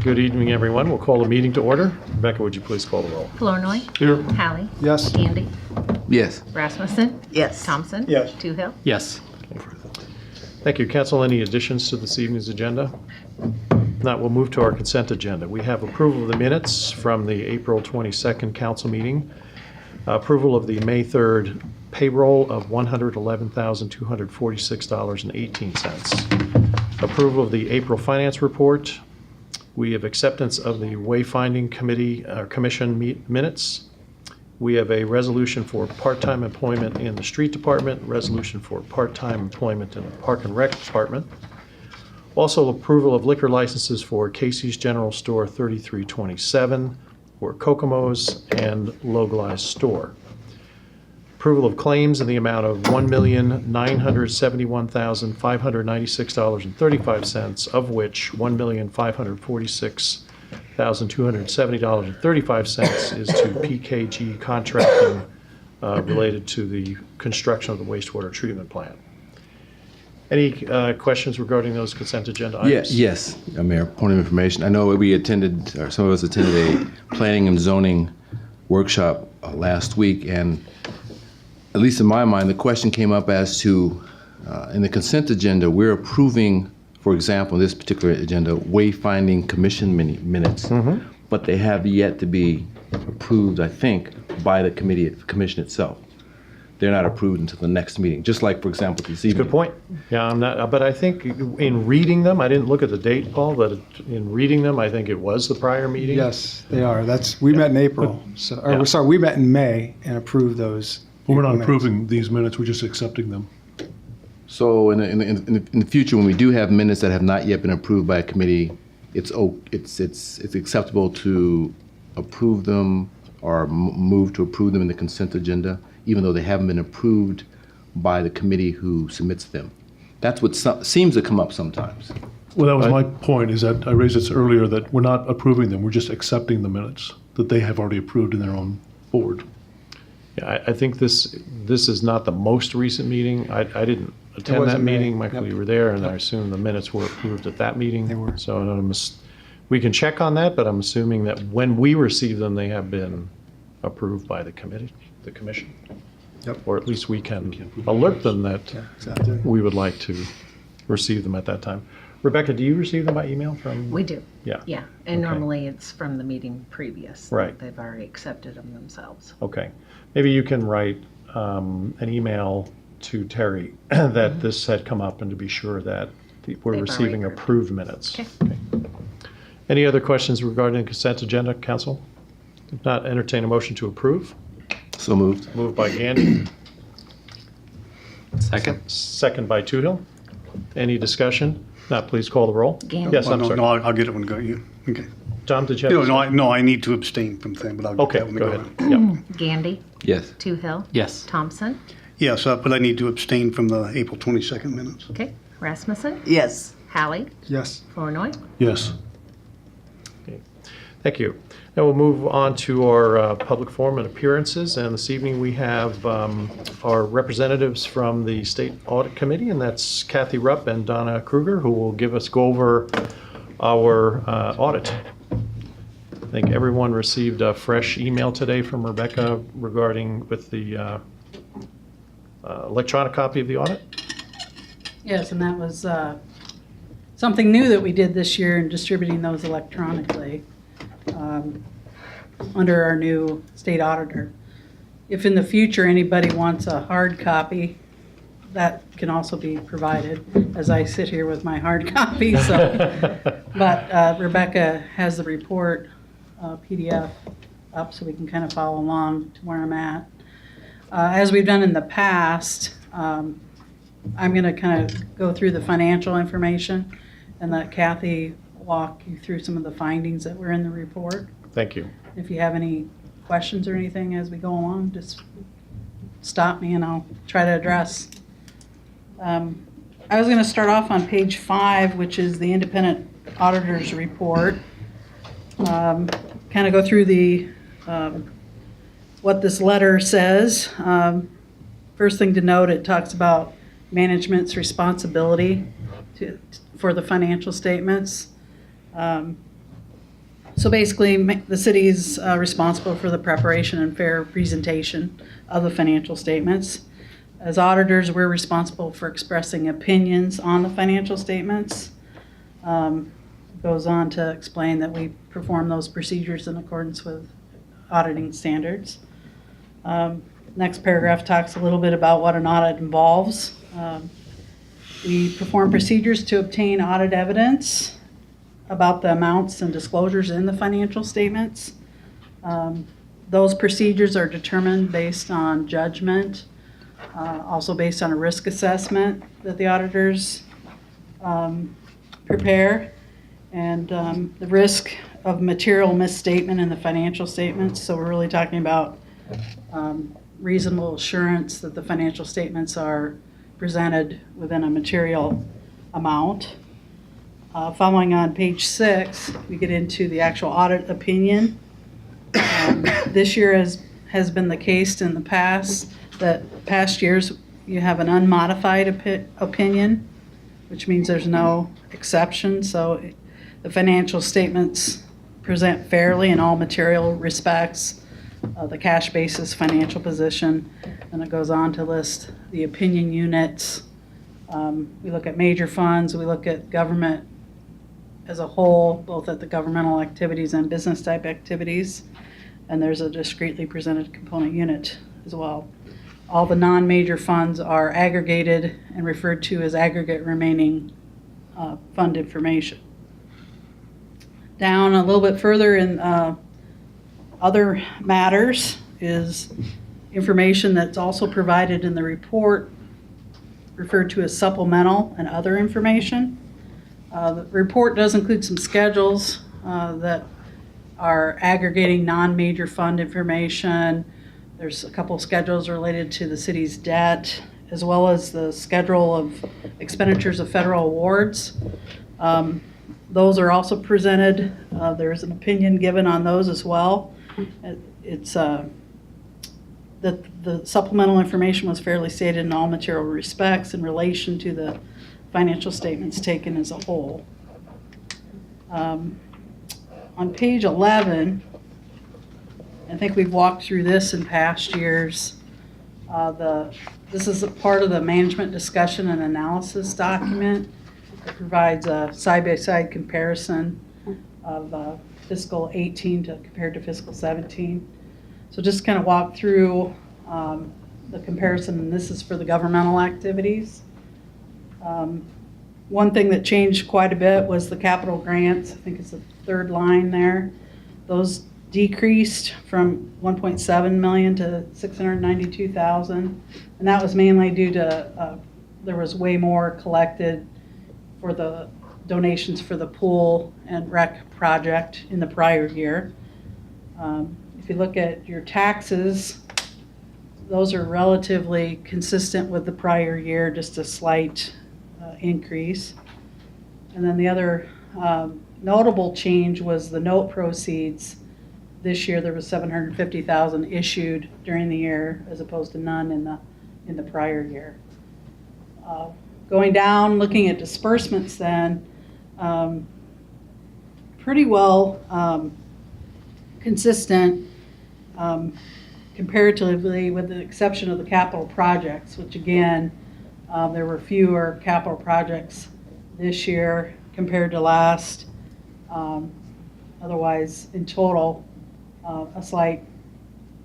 Good evening, everyone. We'll call the meeting to order. Rebecca, would you please call the roll? Flournoy. Here. Hallie. Yes. Gandy. Yes. Rasmussen. Yes. Thompson. Yes. Toohill. Yes. Thank you. Council, any additions to this evening's agenda? If not, we'll move to our consent agenda. We have approval of the minutes from the April 22nd council meeting, approval of the May 3rd payroll of $111,246.18, approval of the April finance report. We have acceptance of the wayfinding committee commission minutes. We have a resolution for part-time employment in the street department, resolution for part-time employment in the park and rec department. Also, approval of liquor licenses for Casey's General Store 3327, for Kokomo's, and Localized Store. Approval of claims in the amount of $1,971,596.35, of which $1,546,270.35 is to PKG Contracting related to the construction of the wastewater treatment plant. Any questions regarding those consent agenda items? Yes, Mayor, point of information. I know we attended, or some of us attended a planning and zoning workshop last week, and at least in my mind, the question came up as to, in the consent agenda, we're approving, for example, this particular agenda, wayfinding commission minutes, but they have yet to be approved, I think, by the commission itself. They're not approved until the next meeting, just like, for example, this evening. Good point. Yeah, I'm not, but I think in reading them, I didn't look at the date, Paul, but in reading them, I think it was the prior meeting. Yes, they are. We met in April, sorry, we met in May and approved those. Well, we're not minutes. approving these minutes, we're just accepting them. So in the future, when we do have minutes that have not yet been approved by a committee, it's acceptable to approve them or move to approve them in the consent agenda, even though they haven't been approved by the committee who submits them. That's what seems to come up sometimes. Well, that was my point, is that I raised this earlier, that we're not approving them, we're just accepting the minutes that they have already approved in their own board. Yeah, I think this is not the most recent meeting. I didn't attend was that in May. meeting. Michael, Yep. you were there, and I assume the minutes were approved at that meeting. They were. So we can check on that, but I'm assuming that when we receive them, they have been approved by the committee, the commission. Yep. Or at least we can alert them that Yeah, exactly. we would like to receive them at that time. Rebecca, do you receive them by email from? We do. Yeah. Yeah, and Okay. normally it's from the meeting previous. Right. They've already accepted them themselves. Okay. Maybe you can write an email to Terry that this had come up and to be sure that we're They've receiving already approved minutes. Okay. Any other questions regarding the consent agenda, council? If not, entertain a motion to approve. So moved. Moved by Gandy, Second. second by Toohill. Any discussion? Not, please call the roll. Gandy. Yes, I'm No, sorry. I'll get it when go. You okay? Tom, did you have? No, I need to abstain from thing, but I'll get Okay, that when go go. ahead. Yep. Gandy. Yes. Toohill. Yes. Thompson. Yes, but I need to abstain from the April 22nd minutes. Okay. Rasmussen. Yes. Hallie. Yes. Flournoy. Yes. Thank you. Now we'll move on to our public forum and appearances. And this evening we have our representatives from the State Audit Committee, and that's Kathy Rupp and Donna Kruger, who will go over our audit. I think everyone received a fresh email today from Rebecca regarding with the electronic copy of the audit. Yes, and that was something new that we did this year in distributing those electronically under our new state auditor. If in the future anybody wants a hard copy, that can also be provided, as I sit here with my hard copy. So, but Rebecca has the report PDF up so we can kind of follow along to where I'm at. As we've done in the past, I'm going to kind of go through the financial information and let Kathy walk you through some of the findings that were in the report. Thank you. If you have any questions or anything as we go along, just stop me and I'll try to address. I was going to start off on page 5, which is the independent auditor's report. Kind of go through the what this letter says. First thing to note, it talks about management's responsibility for the financial statements. So basically, the city is responsible for the preparation and fair presentation of the financial statements. As auditors, we're responsible for expressing opinions on the financial statements. Goes on to explain that we perform those procedures in accordance with auditing standards. Next paragraph talks a little bit about what an audit involves. We perform procedures to obtain audit evidence about the amounts and disclosures in the financial statements. Those procedures are determined based on judgment, also based on a risk assessment that the auditors prepare, and the risk of material misstatement in the financial statements. So we're really talking about reasonable assurance that the financial statements are presented within a material amount. Following on page 6, we get into the actual audit opinion. This year has been the case in the past that past years you have an unmodified opinion, which means there's no exception. So the financial statements present fairly in all material respects, the cash basis financial position, and it goes on to list the opinion units. We look at major funds, we look at government as a whole, both at the governmental activities and business type activities, and there's a discretely presented component unit as well. All the non-major funds are aggregated and referred to as aggregate remaining fund information. Down a little bit further in other matters is information that's also provided in the report, referred to as supplemental and other information. The report does include some schedules that are aggregating non-major fund information. There's a couple schedules related to the city's debt, as well as the schedule of expenditures of federal awards. Those are also presented. There's an opinion given on those as well. It's that the supplemental information was fairly stated in all material respects in relation to the financial statements taken as a whole. On page 11, I think we've walked through this in past years. This is a part of the management discussion and analysis document. It provides a side-by-side comparison of fiscal 18 compared to fiscal 17. So just kind of walk through the comparison, and this is for the governmental activities. One thing that changed quite a bit was the capital grants. I think it's the third line there. Those decreased from 1.7 million to 692,000, and that was mainly due to there was way more collected for the donations for the pool and rec project in the prior year. If you look at your taxes, those are relatively consistent with the prior year, just a slight increase. And then the other notable change was the note proceeds. This year there was 750,000 issued during the year, as opposed to none in the prior year. Going down, looking at disbursements then, pretty well consistent comparatively, with the exception of the capital projects, which again, there were fewer capital projects this year compared to last. Otherwise, in total, a slight,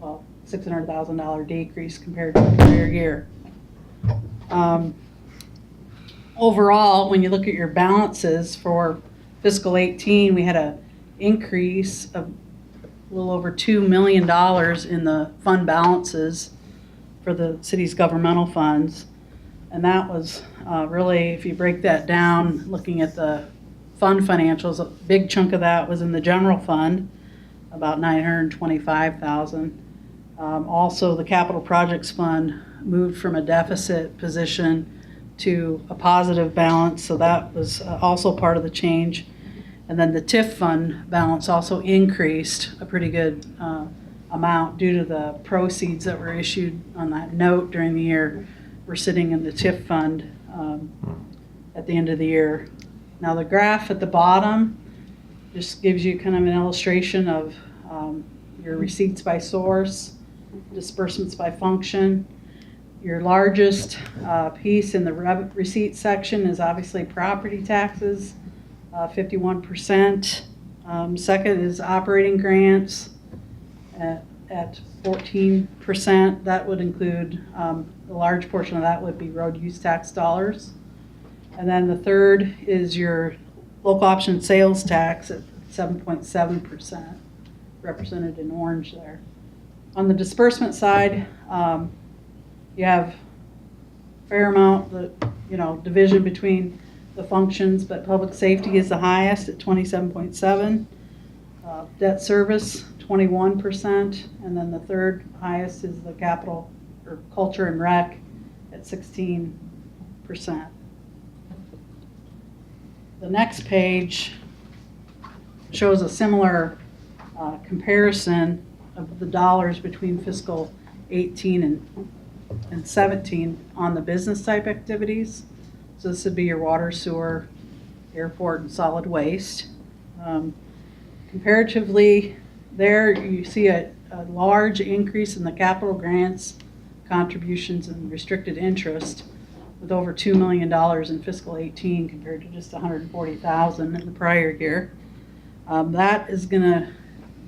$600,000 decrease compared to the prior year. Overall, when you look at your balances for fiscal 18, we had an increase of a little over $2 million in the fund balances for the city's governmental funds. And that was really, if you break that down, looking at the fund financials, a big chunk of that was in the general fund, about $925,000. Also, the capital projects fund moved from a deficit position to a positive balance, so that was also part of the change. And then the TIF fund balance also increased a pretty good amount due to the proceeds that were issued on that note during the year. We're sitting in the TIF fund at the end of the year. Now the graph at the bottom Just gives you kind of an illustration of your receipts by source, disbursements by function. Your largest piece in the receipt section is obviously property taxes, 51%. Second is operating grants at 14%. That would include, a large portion of that would be road use tax dollars. And then the third is your local option sales tax at 7.7%, represented in orange there. On the disbursement side, you have a fair amount, division between the functions, but public safety is the highest at 27.7. Debt service, 21%, and then the third highest is the capital or culture and rec at 16%. The next page shows a similar comparison of the dollars between fiscal 18 and 17 on the business type activities. So this would be your water, sewer, airport, and solid waste. Comparatively, there you see a large increase in the capital grants, contributions, and restricted interest, with over $2 million in fiscal 18 compared to just $140,000 in the prior year. That is going to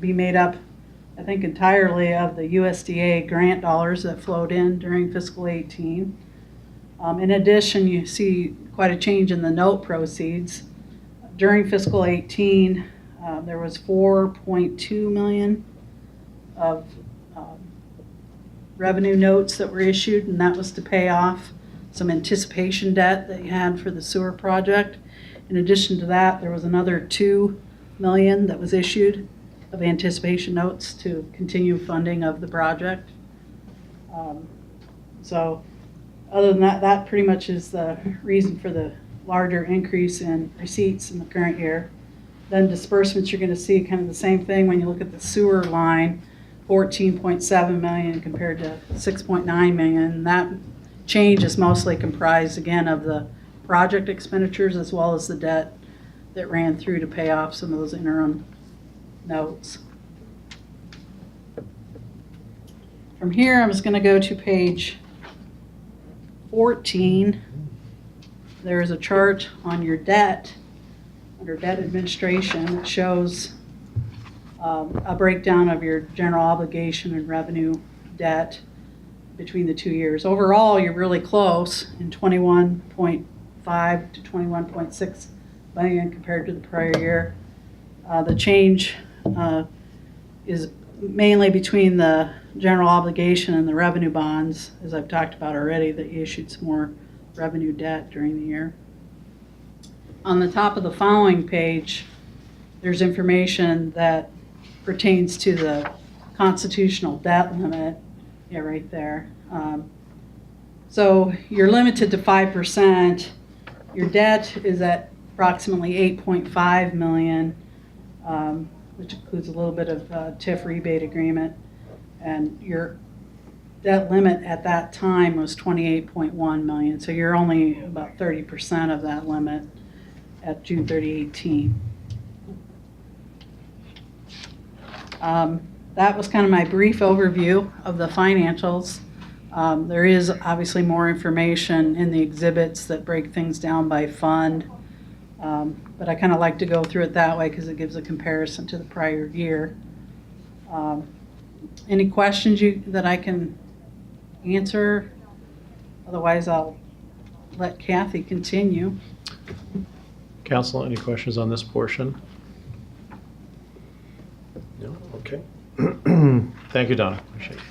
be made up, I think, entirely of the USDA grant dollars that flowed in during fiscal 18. In addition, you see quite a change in the note proceeds. During fiscal 18, there was $4.2 million of revenue notes that were issued, and that was to pay off some anticipation debt that you had for the sewer project. In addition to that, there was another $2 million that was issued of anticipation notes to continue funding of the project. So other than that, that pretty much is the reason for the larger increase in receipts in the current year. Then disbursements, you're going to see kind of the same thing when you look at the sewer line, 14.7 million compared to 6.9 million. And that change is mostly comprised, again, of the project expenditures as well as the debt that ran through to pay off some of those interim notes. From here, I'm just going to go to page 14. There is a chart on your debt, under debt administration, that shows a breakdown of your general obligation and revenue debt between the 2 years. Overall, you're really close in 21.5 to 21.6 million compared to the prior year. The change is mainly between the general obligation and the revenue bonds, as I've talked about already, that you issued some more revenue debt during the year. On the top of the following page, there's information that pertains to the constitutional debt limit. Yeah, right there. So you're limited to 5%. Your debt is at approximately 8.5 million, which includes a little bit of TIF rebate agreement. And your debt limit at that time was 28.1 million. So you're only about 30% of that limit at June 30, 18. That was kind of my brief overview of the financials. There is obviously more information in the exhibits that break things down by fund, but I kind of like to go through it that way because it gives a comparison to the prior year. Any questions that I can answer? Otherwise, I'll let Kathy continue. Council, any questions on this portion? No? Okay. Thank you, Donna. Appreciate it.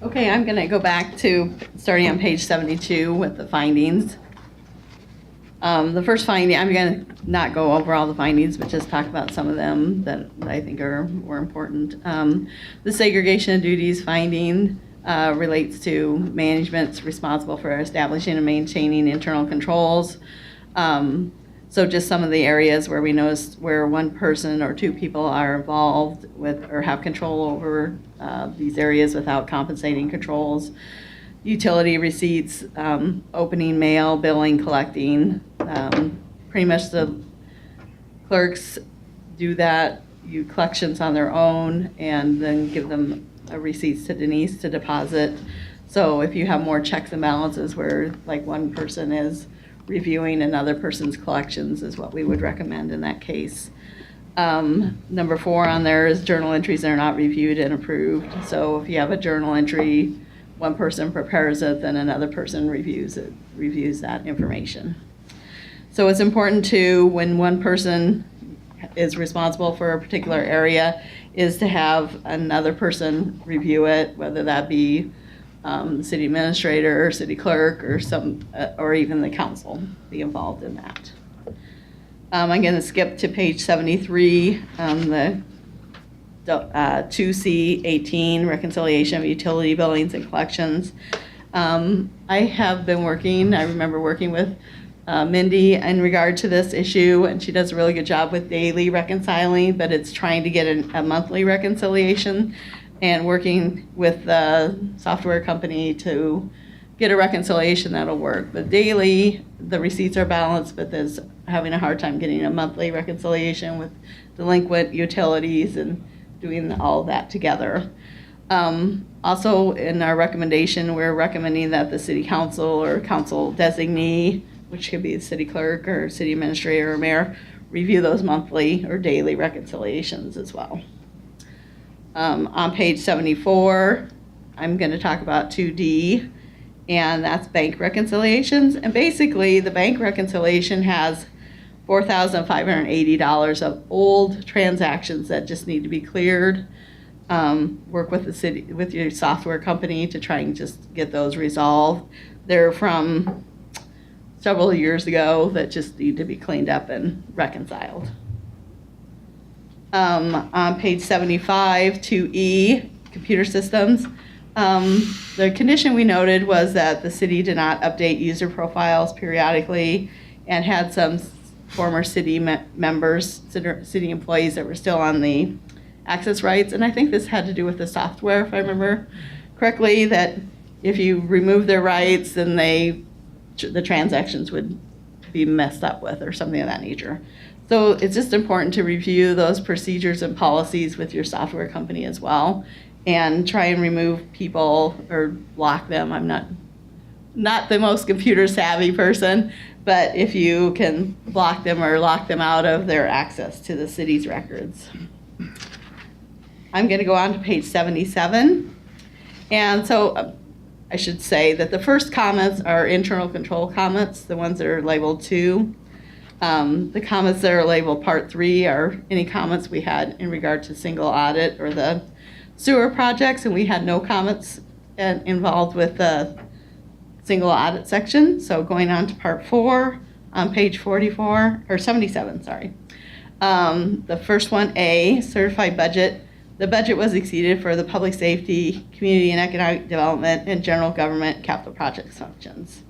Okay, I'm going to go back to starting on page 72 with the findings. The first finding, I'm going to not go over all the findings, but just talk about some of them that I think are more important. The segregation of duties finding relates to management's responsible for establishing and maintaining internal controls. So just some of the areas where we noticed where one person or two people are involved with or have control over these areas without compensating controls. Utility receipts, opening mail, billing, collecting, pretty much the clerks do that, you collections on their own, and then give them receipts to Denise to deposit. So if you have more checks and balances where like one person is reviewing another person's collections is what we would recommend in that case. Number 4 on there is journal entries that are not reviewed and approved. So if you have a journal entry, one person prepares it, then another person reviews that information. So it's important to, when one person is responsible for a particular area, is to have another person review it, whether that be the city administrator or city clerk or or even the council be involved in that. I'm going to skip to page 73, the 2C18, reconciliation of utility billings and collections. I have been working, I remember working with Mindy in regard to this issue, and she does a really good job with daily reconciling, but it's trying to get a monthly reconciliation and working with the software company to get a reconciliation that'll work. But daily, the receipts are balanced, but there's having a hard time getting a monthly reconciliation with delinquent utilities and doing all of that together. Also, in our recommendation, we're recommending that the city council or council designee, which could be the city clerk or city administrator or mayor, review those monthly or daily reconciliations as well. On page 74, I'm going to talk about 2D, and that's bank reconciliations. And basically, the bank reconciliation has $4,580 of old transactions that just need to be cleared. Work with the city, with your software company to try and just get those resolved. They're from several years ago that just need to be cleaned up and reconciled. On page 75, 2E, computer systems. The condition we noted was that the city did not update user profiles periodically and had some former city members, city employees that were still on the access rights. And I think this had to do with the software, if I remember correctly, that if you remove their rights, then the transactions would be messed up with or something of that nature. So it's just important to review those procedures and policies with your software company as well and try and remove people or block them. I'm not the most computer savvy person, but if you can block them or lock them out of their access to the city's records. I'm going to go on to page 77. And so I should say that the first comments are internal control comments, the ones that are labeled 2. The comments that are labeled part 3 are any comments we had in regard to single audit or the sewer projects, and we had no comments involved with the single audit section. So going on to part 4 on page 44, or 77, sorry. The first one, A, certified budget. The budget was exceeded for the public safety, community and economic development, and general government capital projects functions.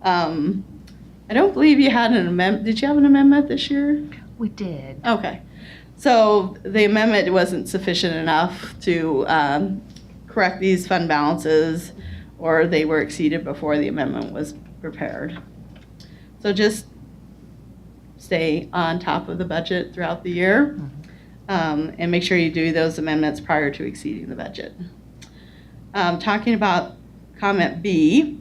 I don't believe you had an amendment. Did you have an amendment this year? We did. Okay. So the amendment wasn't sufficient enough to correct these fund balances, or they were exceeded before the amendment was prepared. So just stay on top of the budget throughout the year, and make sure you do those amendments prior to exceeding the budget. Talking about comment B,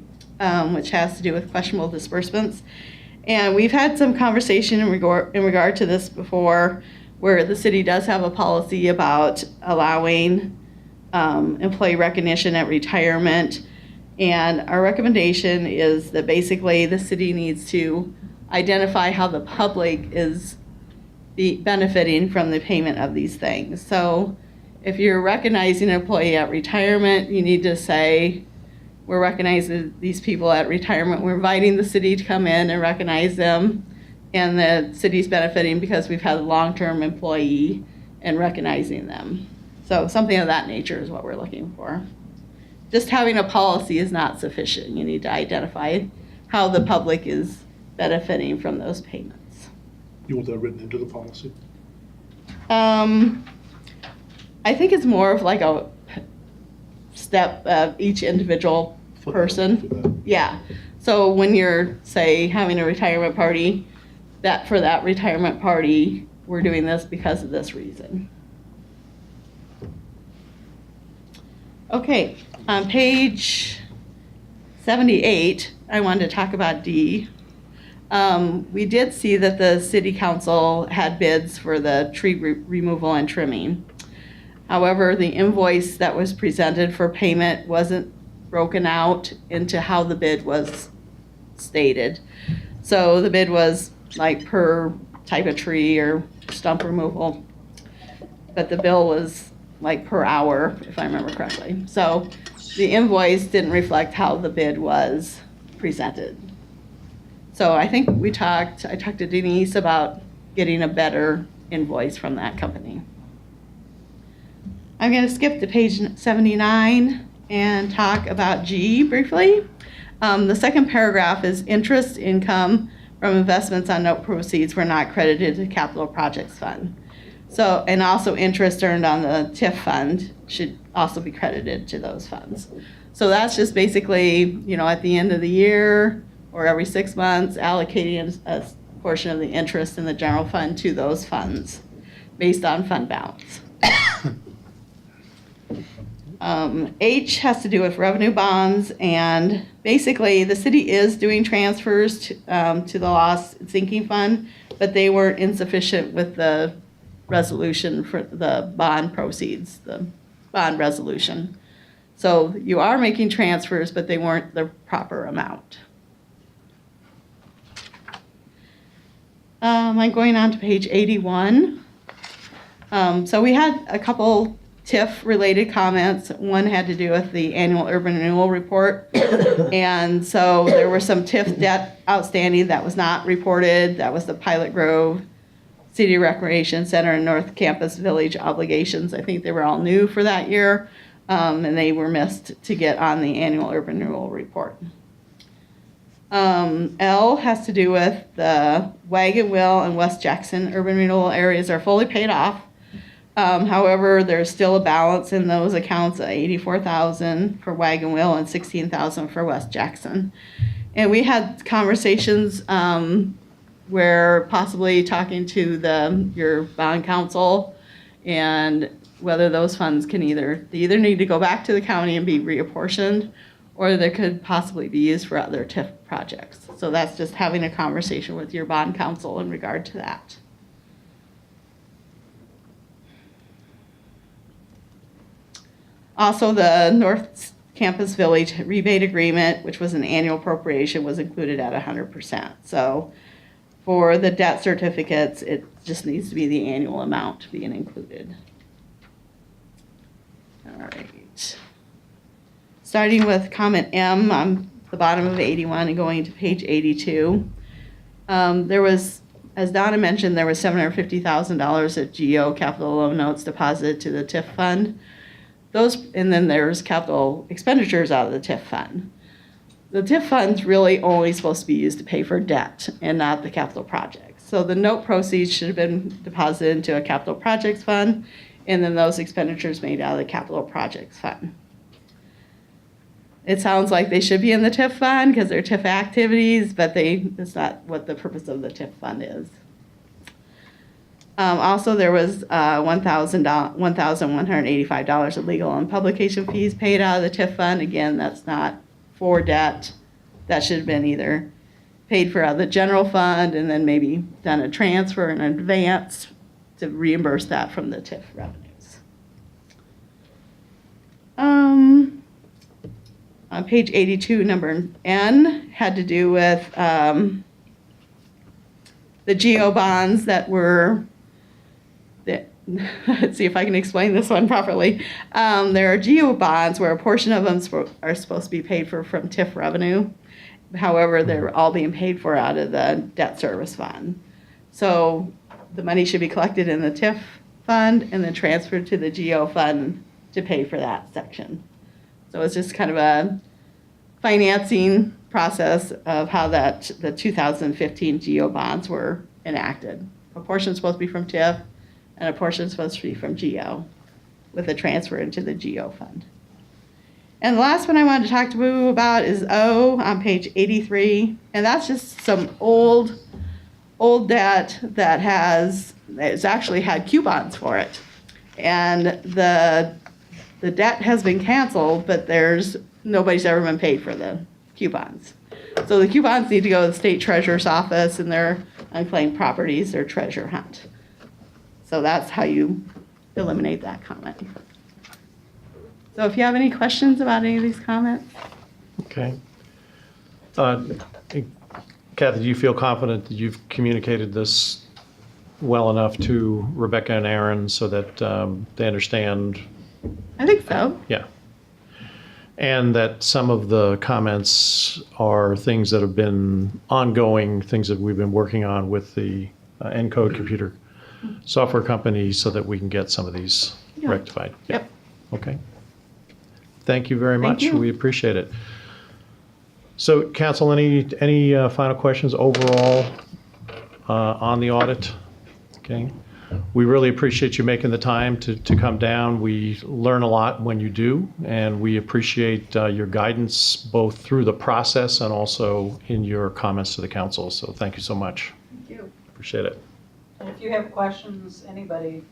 which has to do with questionable disbursements. And we've had some conversation in regard to this before, where the city does have a policy about allowing employee recognition at retirement. And our recommendation is that basically the city needs to identify how the public is benefiting from the payment of these things. So if you're recognizing an employee at retirement, you need to say, we're recognizing these people at retirement. We're inviting the city to come in and recognize them, and the city's benefiting because we've had a long-term employee and recognizing them. So something of that nature is what we're looking for. Just having a policy is not sufficient. You need to identify how the public is benefiting from those payments. You want that written into the policy? I think it's more of like a step of each individual person. Yeah. So when you're, say, having a retirement party, that for that retirement party, we're doing this because of this reason. Okay, on page 78, I wanted to talk about D. We did see that the city council had bids for the tree removal and trimming. However, the invoice that was presented for payment wasn't broken out into how the bid was stated. So the bid was like per type of tree or stump removal, but the bill was like per hour, if I remember correctly. So the invoice didn't reflect how the bid was presented. So I think I talked to Denise about getting a better invoice from that company. I'm going to skip to page 79 and talk about G briefly. The second paragraph is interest income from investments on note proceeds were not credited to capital projects fund. So, and also interest earned on the TIF fund should also be credited to those funds. So that's just basically, at the end of the year or every 6 months, allocating a portion of the interest in the general fund to those funds based on fund balance. H has to do with revenue bonds, and basically the city is doing transfers to the loss sinking fund, but they were insufficient with the resolution for the bond proceeds, the bond resolution. So you are making transfers, but they weren't the proper amount. I'm going on to page 81. So we had a couple TIF-related comments. One had to do with the annual urban renewal report. And so there were some TIF debt outstanding that was not reported. That was the Pilot Grove City Recreation Center and North Campus Village obligations. I think they were all new for that year, and they were missed to get on the annual urban renewal report. L has to do with the Wagon Wheel and West Jackson urban renewal areas are fully paid off. However, there's still a balance in those accounts of $84,000 for Wagon Wheel and $16,000 for West Jackson. And we had conversations where possibly talking to your bond counsel and whether those funds can either need to go back to the county and be reapportioned, or they could possibly be used for other TIF projects. So that's just having a conversation with your bond counsel in regard to that. Also, the North Campus Village rebate agreement, which was an annual appropriation, was included at 100%. So for the debt certificates, it just needs to be the annual amount being included. All right. Starting with comment M on the bottom of 81 and going to page 82. There was, as Donna mentioned, there was $750,000 of GO capital loan notes deposited to the TIF fund. And then there's capital expenditures out of the TIF fund. The TIF fund's really only supposed to be used to pay for debt and not the capital projects. So the note proceeds should have been deposited into a capital projects fund, and then those expenditures made out of the capital projects fund. It sounds like they should be in the TIF fund because they're TIF activities, but it's not what the purpose of the TIF fund is. Also, there was $1,185 of legal and publication fees paid out of the TIF fund. Again, that's not for debt. That should have been either paid for out of the general fund and then maybe done a transfer in advance to reimburse that from the TIF revenues. On page 82, number N had to do with the GO bonds that were, let's see if I can explain this one properly. There are GO bonds where a portion of them are supposed to be paid for from TIF revenue. However, they're all being paid for out of the debt service fund. So the money should be collected in the TIF fund and then transferred to the GO fund to pay for that section. So it's just kind of a financing process of how the 2015 GO bonds were enacted. A portion is supposed to be from TIF and a portion is supposed to be from GO with a transfer into the GO fund. And the last one I wanted to talk to you about is O on page 83. And that's just some old old debt that it's actually had coupons for it. And the debt has been canceled, but nobody's ever been paid for the coupons. So the coupons need to go to the state treasurer's office and their unclaimed properties, their treasure hunt. So that's how you eliminate that comment. So if you have any questions about any of these comments? Okay. Kathy, do you feel confident that you've communicated this well enough to Rebecca and Aaron so that they understand? I think so. Yeah. And that some of the comments are things that have been ongoing, things that we've been working on with the Encode computer software company so that we can get some of these Yeah. rectified. Yeah. Yep. Okay. Thank you very Thank much. you. We appreciate it. So, council, any final questions overall on the audit? Okay. We really appreciate you making the time to come down. We learn a lot when you do, and we appreciate your guidance both through the process and also in your comments to the council. So thank you so much. Thank you. Appreciate it. And if you have questions, anybody,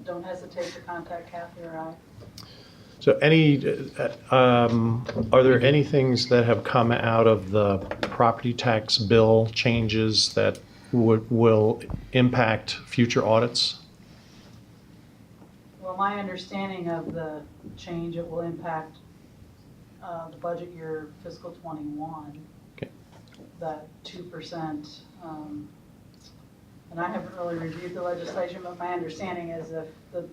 don't hesitate to contact Kathy or I. So are there any things that have come out of the property tax bill changes that will impact future audits? Well, my understanding of the change, it will impact the budget year fiscal '21. Okay. That 2%. And I haven't really reviewed the legislation, but my understanding is if the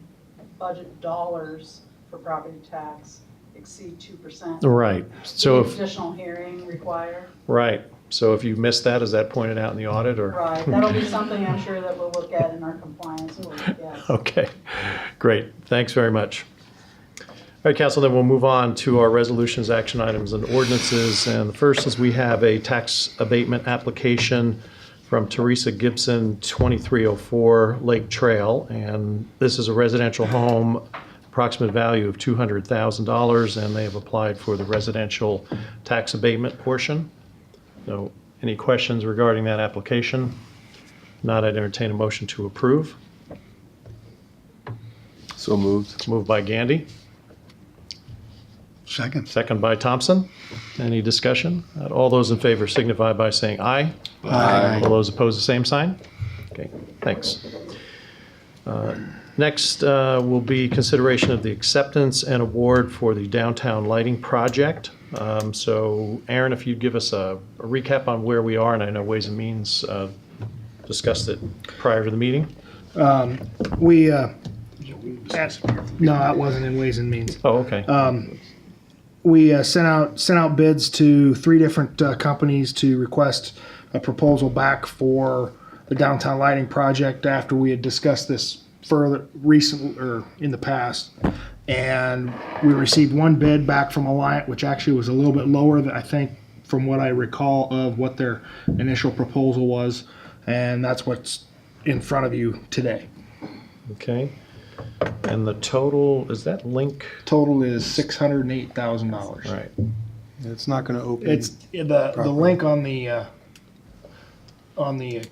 budget dollars for property tax exceed 2%. Right. So the if, additional hearing required. right. So if you missed that, is that pointed out in the audit or? Right, that'll be something I'm sure that we'll look at in our compliance work, yes. Okay, great. Thanks very much. All right, council, then we'll move on to our resolutions, action items, and ordinances. And the first is we have a tax abatement application from Teresa Gibson, 2304 Lake Trail. And this is a residential home, approximate value of $200,000, and they have applied for the residential tax abatement portion. So any questions regarding that application? Not, I'd entertain a motion to approve. So moved. It's moved by Gandy, Second. second by Thompson. Any discussion? All those in favor signify by saying aye. Aye. All those opposed, the same sign. Okay, thanks. Next will be consideration of the acceptance and award for the downtown lighting project. So Aaron, if you'd give us a recap on where we are, and I know Ways and Means discussed it prior to the meeting. No, that wasn't in Ways and Means. Oh, okay. We sent out bids to 3 different companies to request a proposal back for the downtown lighting project after we had discussed this further recently or in the past. And we received 1 bid back from Alliant, which actually was a little bit lower than I think from what I recall of what their initial proposal was. And that's what's in front of you today. Okay. And the total, is that link? Total is $608,000. Right. It's not going to open. It's the link on the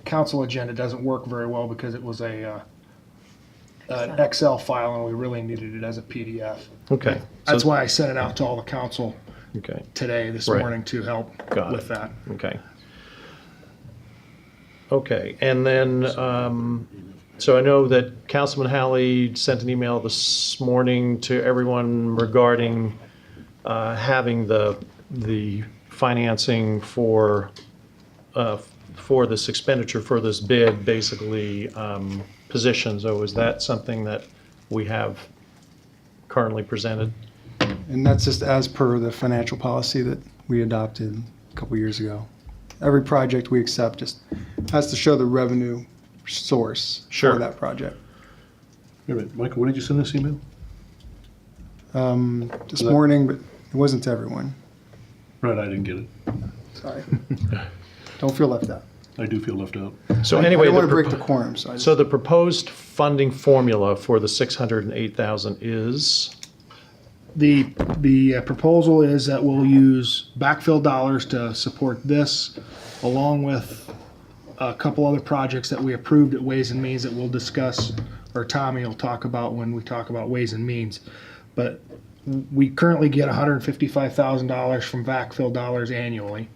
council agenda doesn't work very well because it was an Excel file and we really needed it as a PDF. Okay. That's So- why I sent it out to all the council Okay. today, this Right. morning to help Got with it. that. Okay. Okay, and then, so I know that Councilman Halley sent an email this morning to everyone regarding having the financing for this expenditure, for this bid, basically positioned. So is that something that we have currently presented? And that's just as per the financial policy that we adopted a couple years ago. Every project we accept just has to show the revenue source Sure. for that project. Wait a minute, Michael, when did you send this email? This morning, but it wasn't to everyone. Right, I didn't get it. Sorry. Don't feel left out. I do feel left out. So I anyway, don't want to the break the quorum, so I just. So the proposed funding formula for the 608,000 is? The proposal is that we'll use backfill dollars to support this, along with a couple other projects that we approved at Ways and Means that we'll discuss, or Tommy will talk about when we talk about Ways and Means. But we currently get $155,000 from VACFill dollars annually.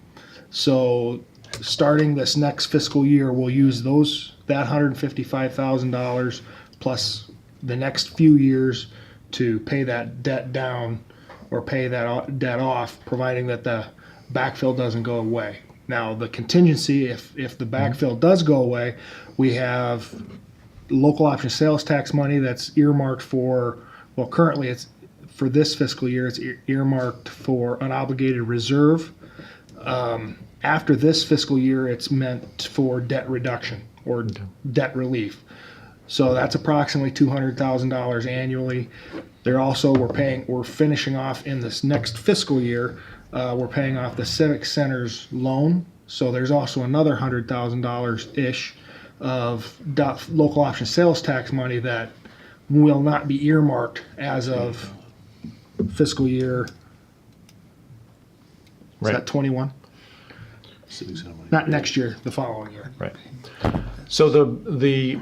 So starting this next fiscal year, we'll use that $155,000 plus the next few years to pay that debt down or pay that debt off, providing that the backfill doesn't go away. Now, the contingency, if the backfill does go away, we have local option sales tax money that's earmarked for, well, currently it's, for this fiscal year, it's earmarked for unobligated reserve. After this fiscal year, it's meant for debt reduction or debt relief. So that's approximately $200,000 annually. We're finishing off in this next fiscal year, we're paying off the Civic Center's loan. So there's also another $100,000-ish of local option sales tax money that will not be earmarked as of fiscal year, is Right. that 21? Not next year, the following year. Right. So the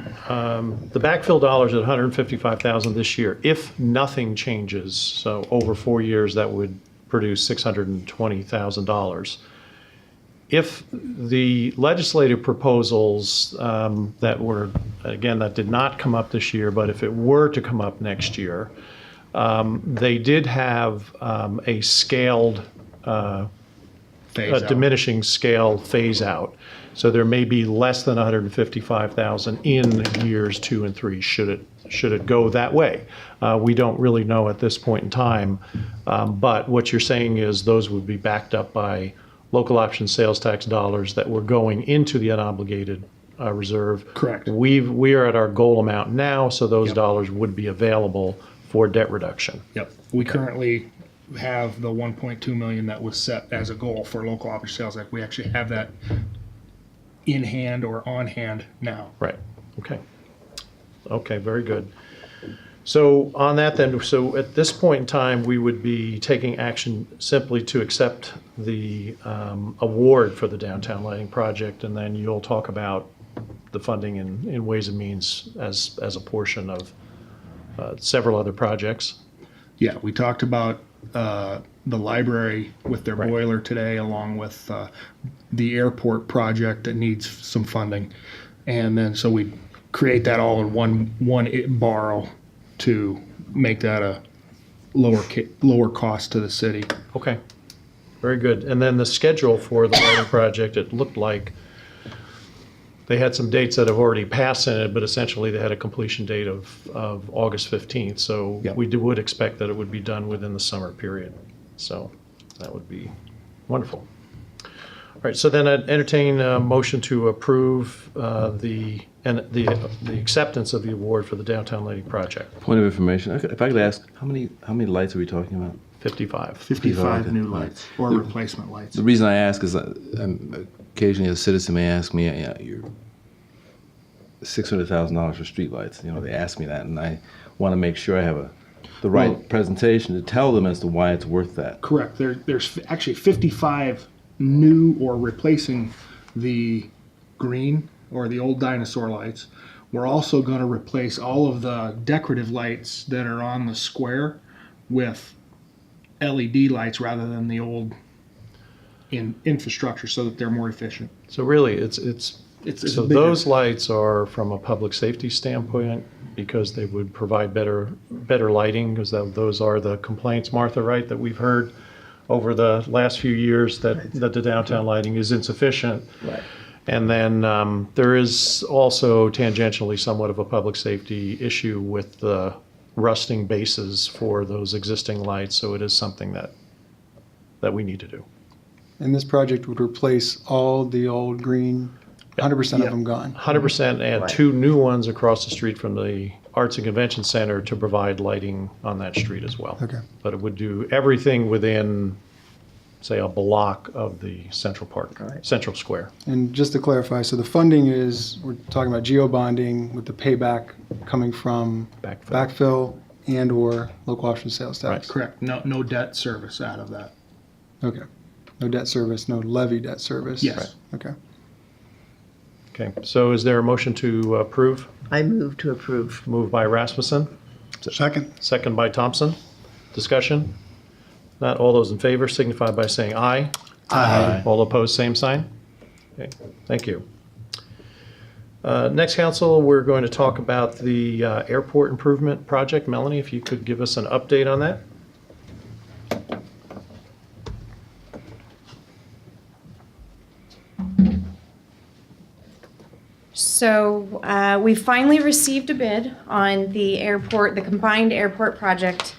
backfill dollars at 155,000 this year, if nothing changes, so over 4 years, that would produce $620,000. If the legislative proposals that did not come up this year, but if it were to come up next year, they did have a scaled, Phase out. diminishing scale phase out. So there may be less than 155,000 in years 2 and 3 should it go that way. We don't really know at this point in time, but what you're saying is those would be backed up by local option sales tax dollars that were going into the unobligated reserve. Correct. We are at our goal amount now, so those Yep. dollars would be available for debt reduction. Yep. We currently have the 1.2 million that was set as a goal for local option sales. Like we actually have that in hand or on hand now. Right, okay. Okay, very good. So on that then, so at this point in time, we would be taking action simply to accept the award for the downtown lighting project, and then you'll talk about the funding in Ways and Means as a portion of several other projects. Yeah, we talked about the library with their Right. boiler today, along with the airport project that needs some funding. And then so we create that all in one borrow to make that a lower cost to the city. Okay, very good. And then the schedule for the lighting project, it looked like they had some dates that have already passed in it, but essentially they had a completion date of August 15th. So Yep. we would expect that it would be done within the summer period. So that would be wonderful. All right, so then I'd entertain a motion to approve the acceptance of the award for the downtown lighting project, Point of information, if I could ask, how many lights are we talking about? 55. 55 new lights or replacement lights. The reason I ask is occasionally a citizen may ask me, you're $600,000 for streetlights. You know, they ask me that, and I want to make sure I have the right Well- presentation to tell them as to why it's worth that. Correct. There's actually 55 new or replacing the green or the old dinosaur lights. We're also going to replace all of the decorative lights that are on the square with LED lights rather than the old infrastructure, so that they're more efficient. So really, it's It's so bigger. those lights are from a public safety standpoint because they would provide better lighting, because those are the complaints, Martha, right, that we've heard over the last few years that the downtown lighting is insufficient. Right. And then there is also tangentially somewhat of a public safety issue with the rusting bases for those existing lights. So it is something that we need to do. And this project would replace all the old green, 100% of them gone. 100% and 2 new ones across the street from the Arts and Convention Center to provide lighting on that street as well. Okay. But it would do everything within, say, a block of the Central Park, Central Square. And just to clarify, so the funding is, we're talking about geo-bonding with the payback coming from backfill and/or local option sales tax. Correct. No debt service out of that. Okay. No debt service, no levy debt service. Yes. Okay. Okay, so is there a motion to approve? I move to approve. Moved by Rasmussen, Second? second by Thompson. Discussion? Not all those in favor signify by saying aye. Aye. All opposed, same sign. Okay, thank you. Next, council, we're going to talk about the airport improvement project. Melanie, if you could give us an update on that? So we finally received a bid on the airport, the combined airport project,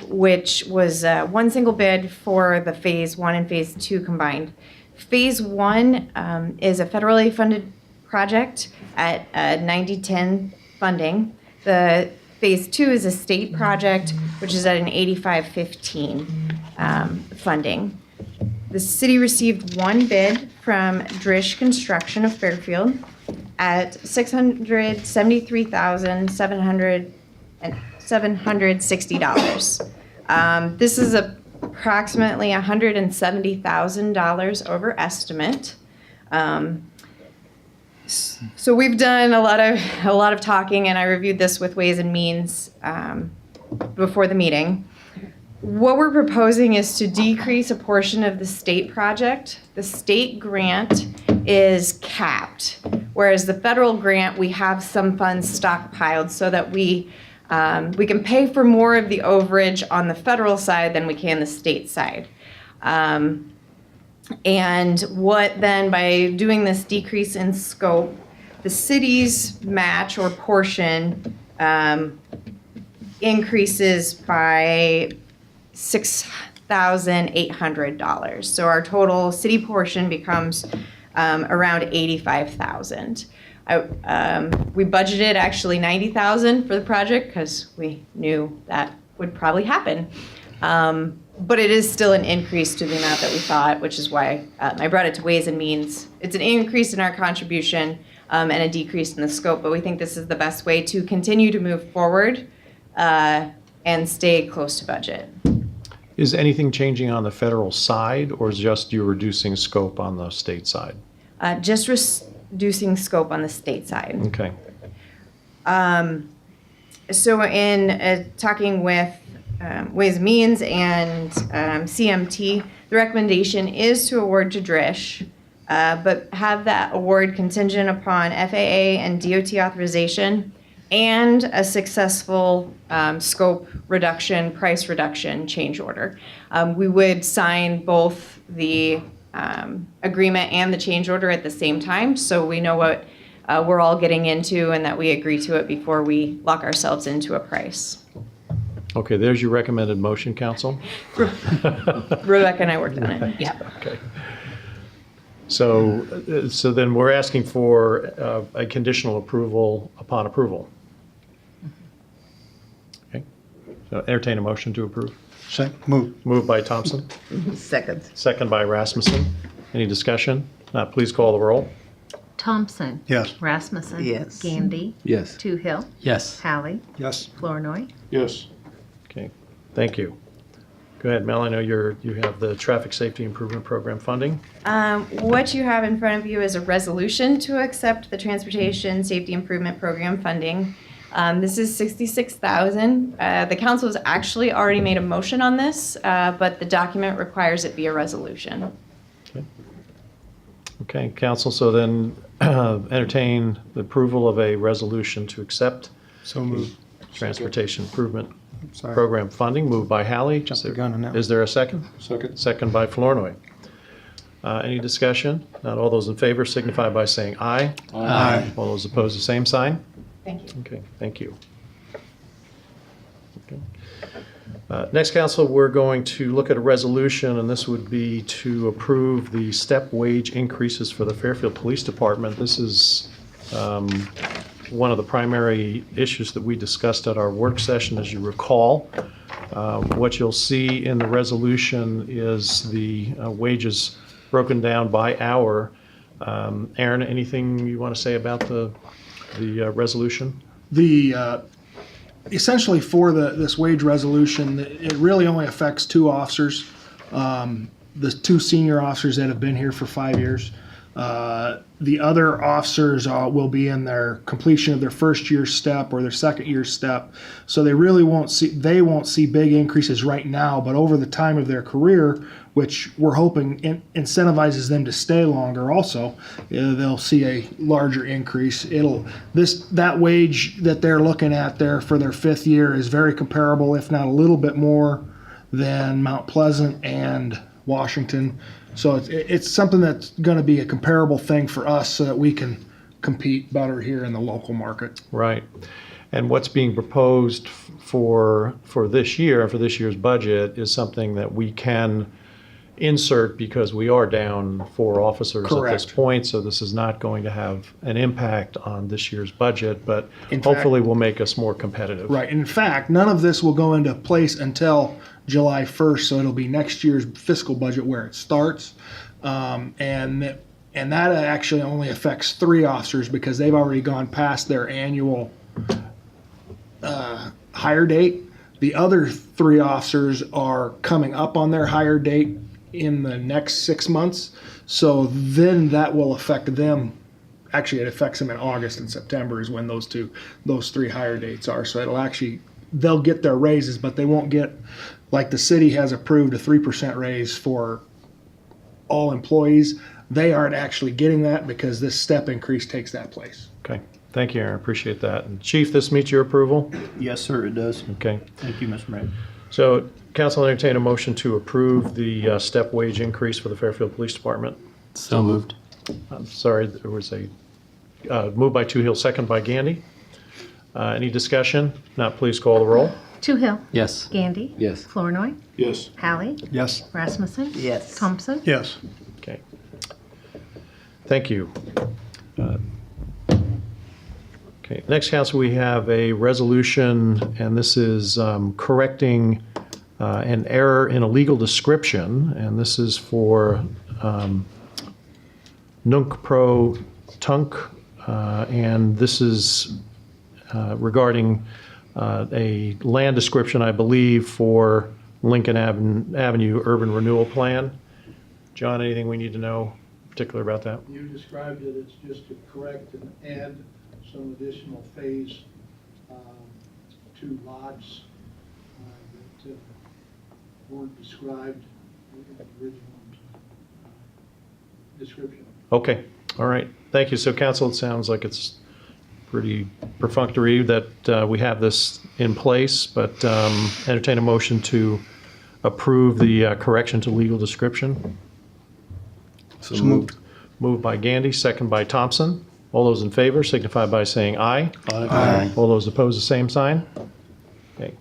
which was one single bid for the Phase 1 and Phase 2 combined. Phase 1 is a federally funded project at 90-10 funding. The Phase 2 is a state project, which is at an 85-15 funding. The city received one bid from Drish Construction of Fairfield at $673,760. This is approximately $170,000 over estimate. So we've done a lot of talking, and I reviewed this with Ways and Means before the meeting. What we're proposing is to decrease a portion of the state project. The state grant is capped, whereas the federal grant, we have some funds stockpiled so that we can pay for more of the overage on the federal side than we can the state side. And what then, by doing this decrease in scope, the city's match or portion increases by $6,800. So our total city portion becomes around $85,000. We budgeted actually $90,000 for the project because we knew that would probably happen. But it is still an increase to the amount that we thought, which is why I brought it to Ways and Means. It's an increase in our contribution and a decrease in the scope, but we think this is the best way to continue to move forward and stay close to budget. Is anything changing on the federal side, or is just you reducing scope on the state side? Just reducing scope on the state side. Okay. So in talking with Ways and Means and CMT, the recommendation is to award to Drish, but have that award contingent upon FAA and DOT authorization and a successful scope reduction, price reduction change order. We would sign both the agreement and the change order at the same time, so we know what we're all getting into and that we agree to it before we lock ourselves into a price. Okay, there's your recommended motion, council. Rebecca and I worked on it. Yep. Okay. So then we're asking for a conditional approval upon approval. Okay. So entertain a motion to approve. Move. Moved by Thompson, Second. second by Rasmussen. Any discussion? Not, please call the roll. Thompson. Yes. Rasmussen. Yes. Gandy. Yes. Toohill. Yes. Hallie. Yes. Flournoy. Yes. Okay, thank you. Go ahead, Mel, I know you have the Traffic Safety Improvement Program funding. What you have in front of you is a resolution to accept the Transportation Safety Improvement Program funding. This is $66,000. The council has actually already made a motion on this, but the document requires it be a resolution. Okay, council, so then entertain the approval of a resolution to accept So moved. Transportation Improvement Sorry. Program funding, moved by Hallie. Jumped the gun on that Is there a second? Second. Second by Flournoy. Any discussion? Not all those in favor signify by saying aye. Aye. All those opposed, the same sign. Thank you. Okay, thank you. Okay. Next, council, we're going to look at a resolution, and this would be to approve the step wage increases for the Fairfield Police Department. This is one of the primary issues that we discussed at our work session, as you recall. What you'll see in the resolution is the wages broken down by hour. Aaron, anything you want to say about the resolution? The essentially for this wage resolution, it really only affects two officers, the two senior officers that have been here for 5 years. The other officers will be in their completion of their first year step or their second year step. So they really won't see big increases right now, but over the time of their career, which we're hoping incentivizes them to stay longer also, they'll see a larger increase. That wage that they're looking at there for their 5th year is very comparable, if not a little bit more, than Mount Pleasant and Washington. So it's something that's going to be a comparable thing for us so that we can compete better here in the local market. Right. And what's being proposed for this year, for this year's budget, is something that we can insert because we are down 4 officers at this Correct. point. So this is not going to have an impact on this year's budget, but In fact- hopefully will make us more competitive. Right. In fact, none of this will go into place until July 1st, so it'll be next year's fiscal budget where it starts. And that actually only affects 3 officers because they've already gone past their annual hire date. The other 3 officers are coming up on their hire date in the next 6 months. So then that will affect them. Actually, it affects them in August and September is when those 3 hire dates are. So they'll get their raises, but they won't get, like the city has approved a 3% raise for all employees. They aren't actually getting that because this step increase takes that place. Okay. Thank you, Aaron. Appreciate that. And Chief, this meets your approval? Yes, sir, it does. Okay. Thank you, Mr. Mayor. So council entertain a motion to approve the step wage increase for the Fairfield Police Department. So moved. I'm sorry, there was a move by Toohill, second by Gandy. Any discussion? Not, please call the roll. Toohill. Yes. Gandy. Yes. Flournoy. Yes. Hallie. Yes. Rasmussen. Yes. Thompson. Yes. Okay. Thank you. Okay, next, council, we have a resolution, and this is correcting an error in a legal description, and this is for Nunc Pro Tunc, and this is regarding a land description, I believe, for Lincoln Avenue Urban Renewal Plan. John, anything we need to know particular about that? You described it as just to correct and add some additional phase to lots that weren't described in the original description. Okay, all right. Thank you. So council, it sounds like it's pretty perfunctory that we have this in place, but entertain a motion to approve the correction to legal description. So moved. Moved by Gandy, second by Thompson. All those in favor signify by saying aye. Aye. All those opposed, the same sign. Okay.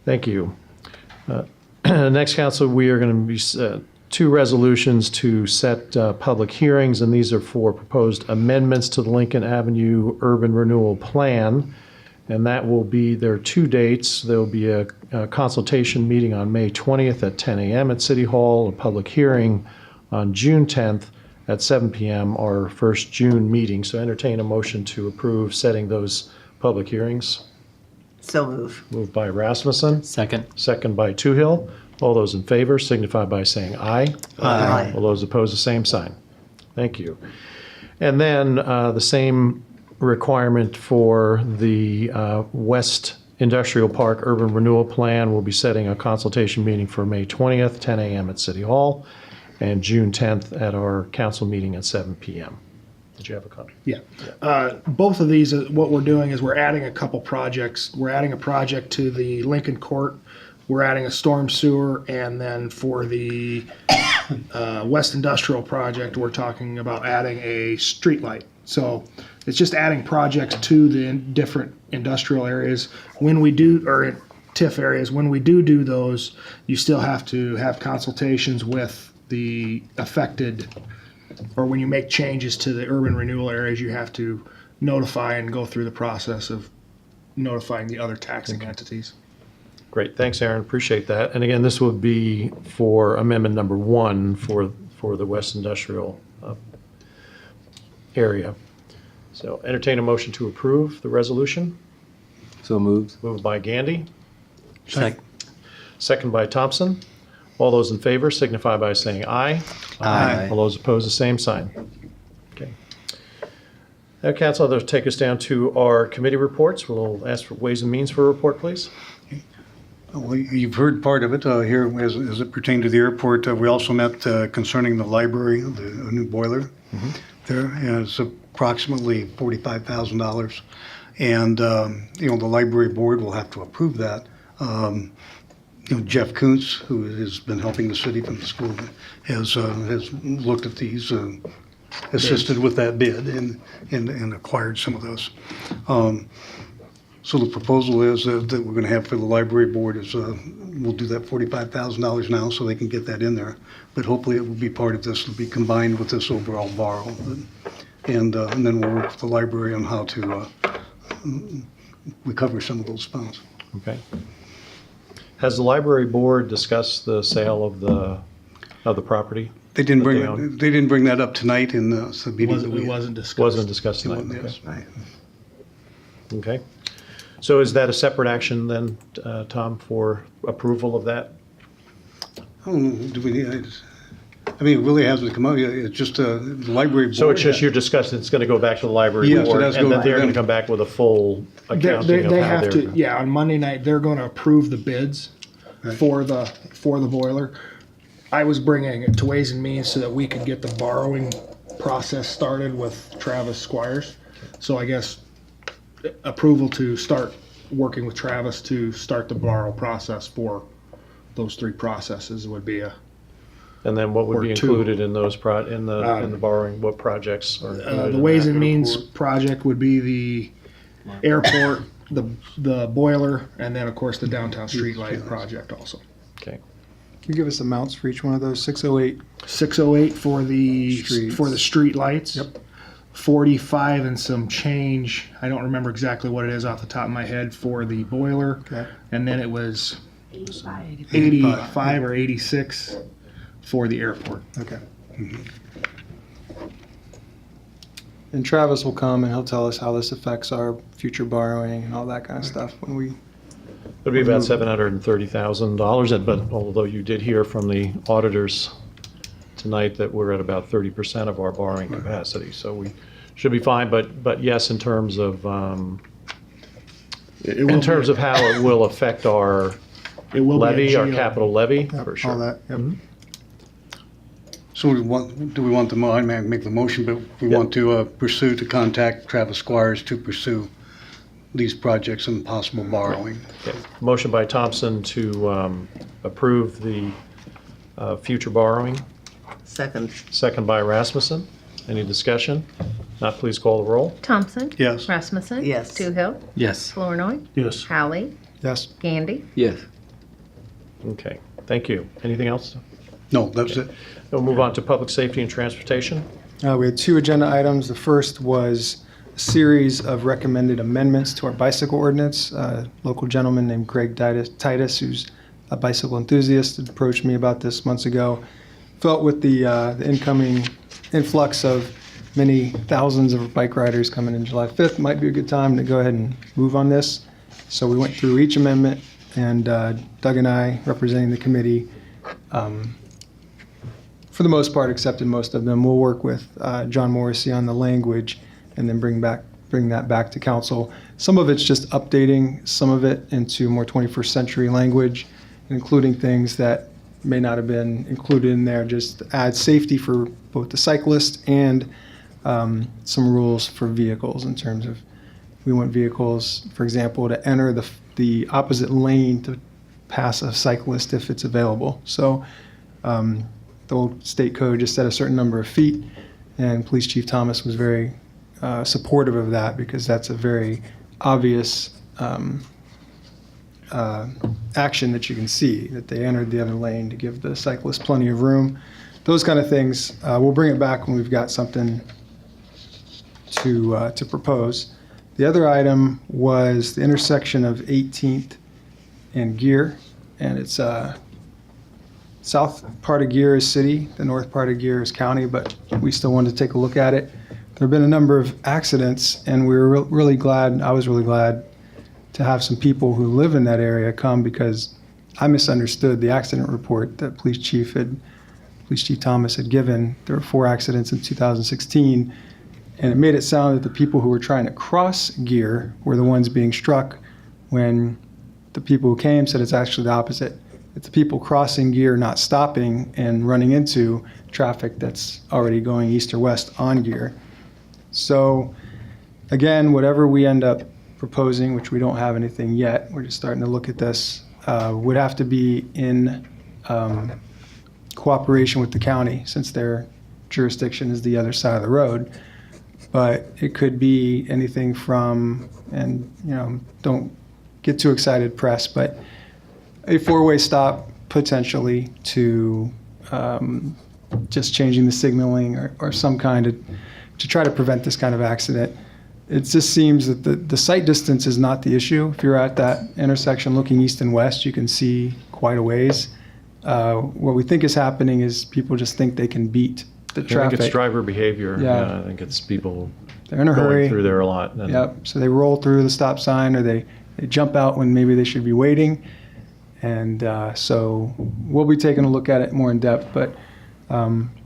Thank you. Next, council, we are going to be 2 resolutions to set public hearings, and these are for proposed amendments to the Lincoln Avenue Urban Renewal Plan. And that will be, there are 2 dates. There will be a consultation meeting on May 20th at 10 a.m. at City Hall, a public hearing on June 10th at 7 p.m., our first June meeting. So entertain a motion to approve setting those public hearings. So move. Moved by Rasmussen, Second. second by Toohill. All those in favor signify by saying aye. Aye. All those opposed, the same sign. Thank you. And then the same requirement for the West Industrial Park Urban Renewal Plan. We'll be setting a consultation meeting for May 20th, 10 a.m. at City Hall, and June 10th at our council meeting at 7 p.m. Did you have a comment? Yeah. Both of these, what we're doing is we're adding a couple projects. We're adding a project to the Lincoln Court. We're adding a storm sewer. And then for the West Industrial project, we're talking about adding a street light. So it's just adding projects to the different industrial areas. When we do, or TIF areas, when we do those, you still have to have consultations with the affected, or when you make changes to the urban renewal areas, you have to notify and go through the process of notifying the other taxing entities. Great, thanks, Aaron, appreciate that. And again, this would be for amendment number 1 for the West Industrial area. So entertain a motion to approve the resolution. So moved. Moved by Gandy, Second. second by Thompson. All those in favor signify by saying aye. Aye. All those opposed, the same sign. Okay. Now, Council, that'll take us down to our committee reports. We'll ask for Ways and Means for a report, please. Well, you've heard part of it here as it pertained to the airport. We also met concerning the library, the new boiler. There is approximately $45,000. And, the library board will have to approve that. Jeff Kuntz, who has been helping the city from the school, has looked at these, assisted with that bid and acquired some of those. So the proposal is that we're going to have for the library board is we'll do that $45,000 now so they can get that in there. But hopefully it will be part of this, it'll be combined with this overall borrow. And then we'll work with the library on how to recover some of those funds. Okay. Has the library board discussed the sale of the property? They didn't That they own? bring that up tonight in the meeting that we It had. wasn't discussed. Wasn't discussed It tonight? wasn't, yes. Okay. Okay. So is that a separate action then, Tom, for approval of that? I don't know, do we need, it really hasn't come out yet, it's just the library board. So it's just you're discussing, it's going to go back to the library Yes, it board, has to and go then they're to going to them. come back with a full They, accounting of they how have they're. to, yeah, on Monday night, they're going to approve the bids for the boiler. I was bringing it to Ways and Means so that we could get the borrowing process started with Travis Squires. So I guess approval to start working with Travis to start the borrow process for those three processes would be a, And then what would or be two. included in those in the borrowing, what projects are included the in Ways that? and Means project would be the airport, the boiler, and then of course the downtown streetlight project also. Okay. Can you give us amounts for each one of those? 608? 608 for the Streets. for the street lights. Yep. 45 and some change. I don't remember exactly what it is off the top of my head for the boiler. Okay. And then it was 85 or 86 for the airport. Okay. And Travis will come and he'll tell us how this affects our future borrowing and all that kind of stuff when we, It'd be about $730,000, but although you did hear from the auditors tonight that we're at about 30% of our borrowing capacity, so we should be fine, but yes, in terms of, in terms of how it will affect our It will levy, be a our GO. capital levy, yep, for sure. all that. Yep. So do we want I may make the motion, but we Yep. want to pursue, to contact Travis Squires to pursue these projects and possible borrowing. Okay. Motion by Thompson to approve the future borrowing, Second. second by Rasmussen. Any discussion? Not, please call the roll. Thompson. Yes. Rasmussen. Yes. Toohill. Yes. Flournoy. Yes. Hallie. Yes. Gandy. Yes. Okay, thank you. Anything else? No, that's it. We'll move on to public safety and transportation. We had two agenda items. The first was a series of recommended amendments to our bicycle ordinance. A local gentleman named Greg Titus, who's a bicycle enthusiast, had approached me about this months ago. Felt with the incoming influx of many thousands of bike riders coming in July 5th, might be a good time to go ahead and move on this. So we went through each amendment, and Doug and I, representing the committee, for the most part, accepted most of them. We'll work with John Morrissey on the language and then bring that back to council. Some of it's just updating some of it into more 21st century language, including things that may not have been included in there, just to add safety for both the cyclist and some rules for vehicles in terms of, we want vehicles, for example, to enter the opposite lane to pass a cyclist if it's available. So the old state code just set a certain number of feet, and Police Chief Thomas was very supportive of that because that's a very obvious action that you can see, that they entered the other lane to give the cyclist plenty of room. Those kind of things, we'll bring it back when we've got something to propose. The other item was the intersection of 18th and Gear, and it's south part of Gear is city, the north part of Gear is county, but we still wanted to take a look at it. There have been a number of accidents, and we were really glad, I was really glad to have some people who live in that area come, because I misunderstood the accident report that Police Chief Thomas had given. There were 4 accidents in 2016, and it made it sound that the people who were trying to cross gear were the ones being struck, when the people who came said it's actually the opposite. It's the people crossing gear, not stopping and running into traffic that's already going east or west on gear. So again, whatever we end up proposing, which we don't have anything yet, we're just starting to look at this, would have to be in cooperation with the county, since their jurisdiction is the other side of the road. But it could be anything from, and don't get too excited, press, but a 4-way stop potentially, to just changing the signaling or some kind of, to try to prevent this kind of accident. It just seems that the sight distance is not the issue. If you're at that intersection looking east and west, you can see quite a ways. What we think is happening is people just think they can beat the I traffic. think it's driver behavior. Yeah. I think it's people They're in a going hurry. through there a lot. And Yep. So they roll through the stop sign, or they jump out when maybe they should be waiting. And so we'll be taking a look at it more in depth. But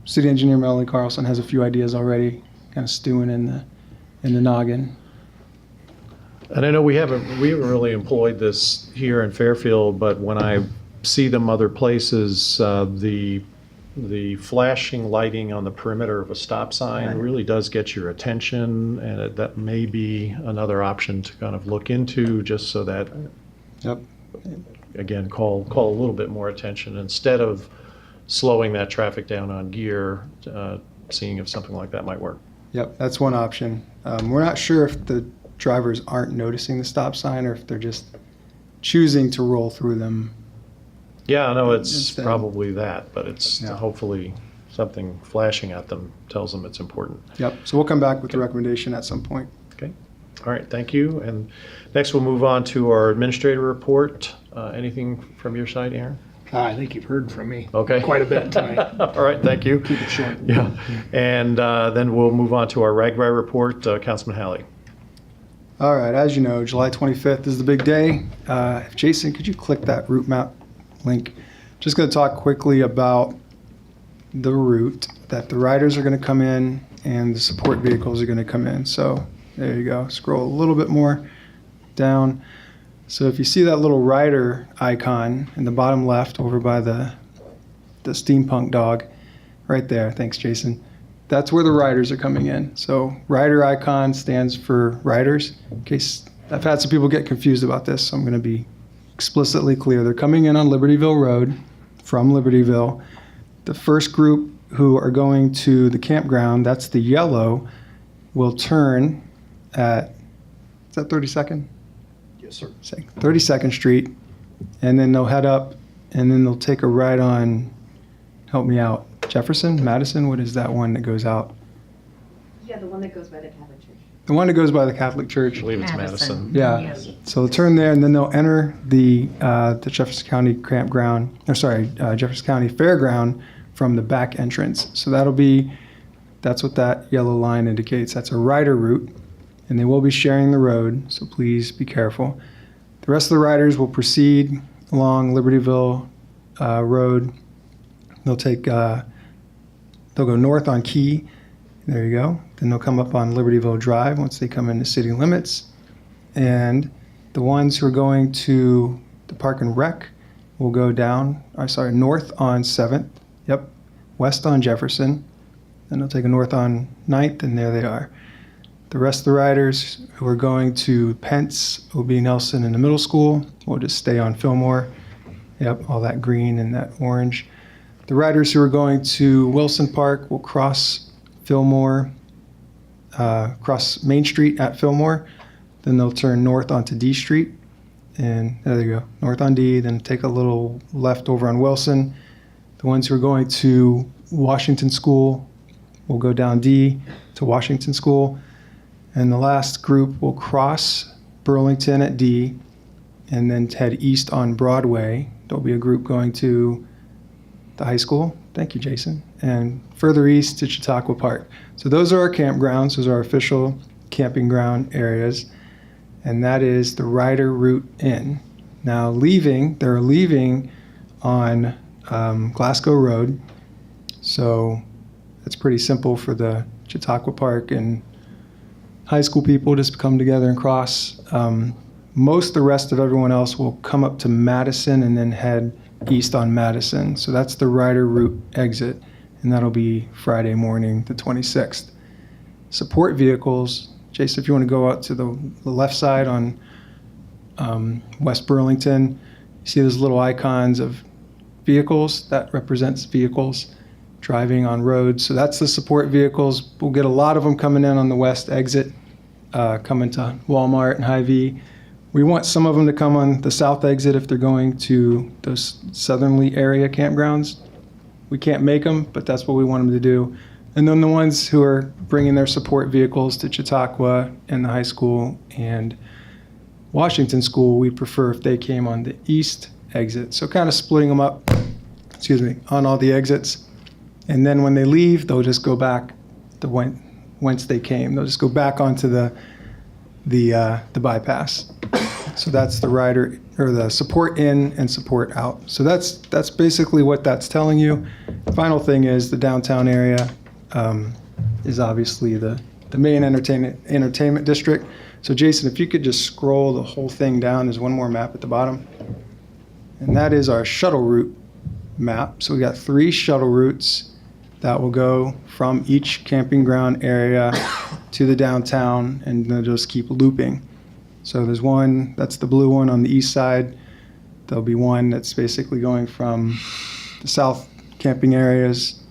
City Engineer Melanie Carlson has a few ideas already, kind of stewing in the noggin. And I know we haven't really employed this here in Fairfield, but when I see them other places, the flashing lighting on the perimeter of a stop sign really does get your attention, and that may be another option to kind of look into, just so that, Yep. again, call a little bit more attention instead of slowing that traffic down on gear, seeing if something like that might work. Yep, that's one option. We're not sure if the drivers aren't noticing the stop sign, or if they're just choosing to roll through them. Yeah, I know it's Instead. probably that, but it's Yeah. hopefully something flashing at them tells them it's important. Yep, so we'll come back with the recommendation at some point. Okay, all right, thank you. And next we'll move on to our administrator report. Anything from your side, Aaron? I think you've heard from me Okay. quite a bit tonight. All right, thank you. Keep it short. Yeah, and then we'll move on to our RAGBRAI report. Councilman Halley. All right, as you know, July 25th is the big day. Jason, could you click that route map link? Just going to talk quickly about the route that the riders are going to come in and the support vehicles are going to come in. So there you go. Scroll a little bit more down. So if you see that little rider icon in the bottom left over by the steampunk dog, right there. Thanks, Jason. That's where the riders are coming in. So rider icon stands for riders. In case I've had some people get confused about this, so I'm going to be explicitly clear. They're coming in on Libertyville Road from Libertyville. The first group who are going to the campground, that's the yellow, will turn at, is that 32nd? Yes, sir. 32nd Street, and then they'll head up, and then they'll take a ride on, help me out, Jefferson, Madison, what is that one that goes out? Yeah, the one that goes by the Catholic Church. The one that goes by the Catholic I Church. believe it's Madison. Yeah. Yes. So they'll turn there, and then they'll enter the Jefferson County campground, Jefferson County Fairground from the back entrance. So that's what that yellow line indicates. That's a rider route, and they will be sharing the road, so please be careful. The rest of the riders will proceed along Libertyville Road. They'll go north on Key. There you go. Then they'll come up on Libertyville Drive once they come into city limits. And the ones who are going to the Park and Rec will go north on 7th. Yep. West on Jefferson. Then they'll take a north on 9th, and there they are. The rest of the riders who are going to Pence, OB Nelson, and the middle school will just stay on Fillmore. Yep, all that green and that orange. The riders who are going to Wilson Park will cross Fillmore, cross Main Street at Fillmore. Then they'll turn north onto D Street. And there they go, north on D, then take a little left over on Wilson. The ones who are going to Washington School will go down D to Washington School. And the last group will cross Burlington at D and then head east on Broadway. There'll be a group going to the high school. Thank you, Jason. And further east to Chautauqua Park. So those are our campgrounds. Those are our official camping ground areas. And that is the rider route in. Now they're leaving on Glasgow Road. So it's pretty simple for the Chautauqua Park and high school people just come together and cross. The rest of everyone else will come up to Madison and then head east on Madison. So that's the Ryder Route exit, and that'll be Friday morning, the 26th. Support vehicles, Jason, if you want to go out to the left side on West Burlington, you see those little icons of vehicles. That represents vehicles driving on roads. So that's the support vehicles. We'll get a lot of them coming in on the west exit, coming to Walmart and Hy-Vee. We want some of them to come on the south exit if they're going to those southerly area campgrounds. We can't make them, but that's what we want them to do. And then the ones who are bringing their support vehicles to Chautauqua and the high school and Washington School, we prefer if they came on the east exit. So kind of splitting them up, on all the exits. And then when they leave, they'll just go back to whence they came. They'll just go back onto the bypass. So that's the rider or the support in and support out. So that's basically what that's telling you. Final thing is the downtown area is obviously the main entertainment district. So Jason, if you could just scroll the whole thing down, there's one more map at the bottom. And that is our shuttle route map. So we got 3 shuttle routes that will go from each camping ground area to the downtown, and they'll just keep looping. So there's one, that's the blue one on the east side. There'll be one that's basically going from the south camping areas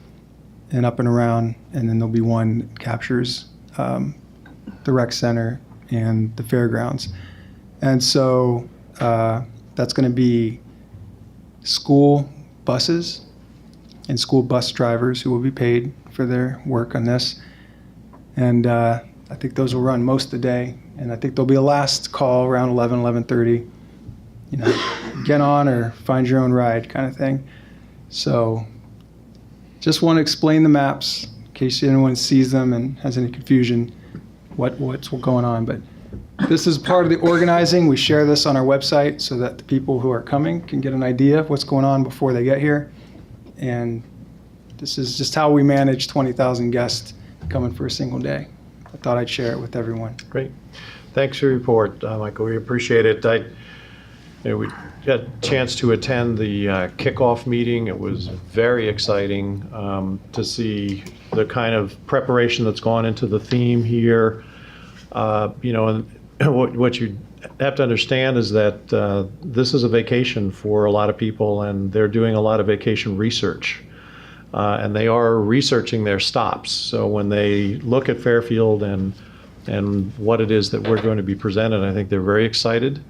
and up and around, and then there'll be one that captures the rec center and the fairgrounds. And so that's going to be school buses and school bus drivers who will be paid for their work on this. And I think those will run most of the day. And I think there'll be a last call around 11:30. Get on or find your own ride kind of thing. So just want to explain the maps in case anyone sees them and has any confusion what's going on. But this is part of the organizing. We share this on our website so that the people who are coming can get an idea of what's going on before they get here. And this is just how we manage 20,000 guests coming for a single day. I thought I'd share it with everyone. Great. Thanks for your report, Michael. We appreciate it. We had a chance to attend the kickoff meeting. It was very exciting to see the kind of preparation that's gone into the theme here. And what you have to understand is that this is a vacation for a lot of people, and they're doing a lot of vacation research. And they are researching their stops. So when they look at Fairfield and what it is that we're going to be presented, I think they're very excited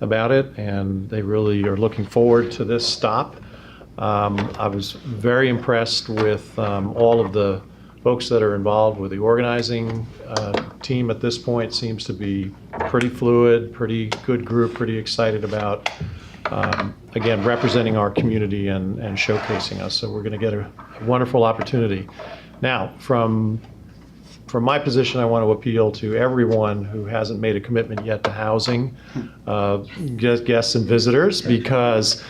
about it, and they really are looking forward to this stop. I was very impressed with all of the folks that are involved with the organizing team at this point. Seems to be pretty fluid, pretty good group, pretty excited about, again, representing our community and showcasing us. So we're going to get a wonderful opportunity. Now, from my position, I want to appeal to everyone who hasn't made a commitment yet to housing, guests and visitors, because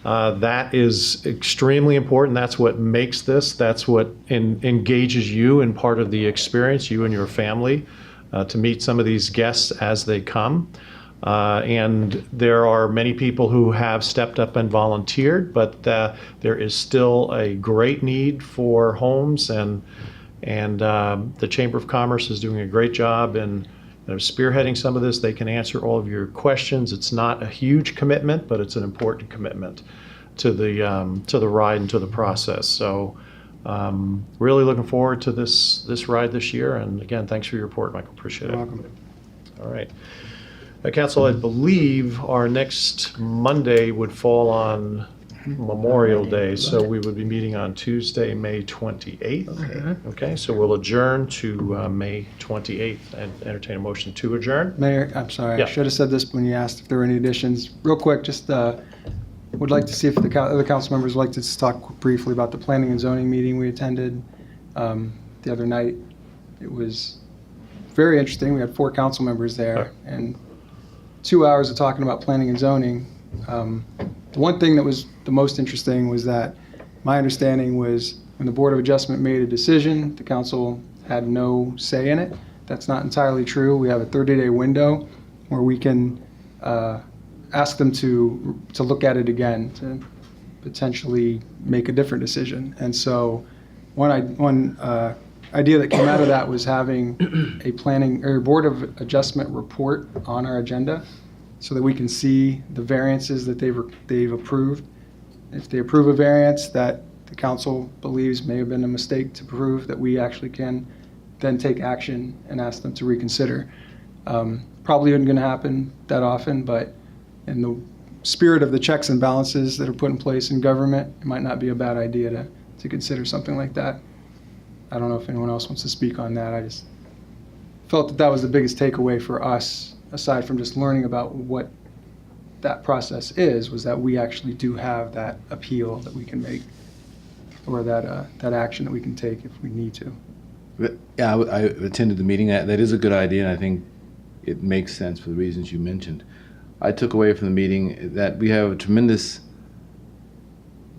that is extremely important. That's what makes this. That's what engages you in part of the experience, you and your family, to meet some of these guests as they come. And there are many people who have stepped up and volunteered, but there is still a great need for homes, and the Chamber of Commerce is doing a great job in spearheading some of this. They can answer all of your questions. It's not a huge commitment, but it's an important commitment to the ride and to the process. So really looking forward to this ride this year. And again, thanks for your report, Michael. Appreciate it. You're welcome. All right. Council, I believe our next Monday would fall on Memorial Day, so we would be meeting on Tuesday, May 28th. Okay, so we'll adjourn to May 28th and entertain a motion to adjourn. Mayor, I'm sorry, Yeah. I should have said this when you asked if there were any additions. Real quick, just would like to see if the other council members would like to just talk briefly about the planning and zoning meeting we attended the other night. It was very interesting. We had 4 council members there, and 2 hours of talking about planning and zoning The one thing that was the most interesting was that my understanding was when the Board of Adjustment made a decision, the council had no say in it. That's not entirely true. We have a 30-day window where we can ask them to look at it again, to potentially make a different decision. And so one idea that came out of that was having a planning or Board of Adjustment report on our agenda so that we can see the variances that they've approved. If they approve a variance that the council believes may have been a mistake to approve, that we actually can then take action and ask them to reconsider. Probably isn't going to happen that often, but in the spirit of the checks and balances that are put in place in government, it might not be a bad idea to consider something like that. I don't know if anyone else wants to speak on that. I just felt that that was the biggest takeaway for us, aside from just learning about what that process is, was that we actually do have that appeal that we can make, or that action that we can take if we need to. Yeah, I attended the meeting. That is a good idea, and I think it makes sense for the reasons you mentioned. I took away from the meeting that we have a tremendous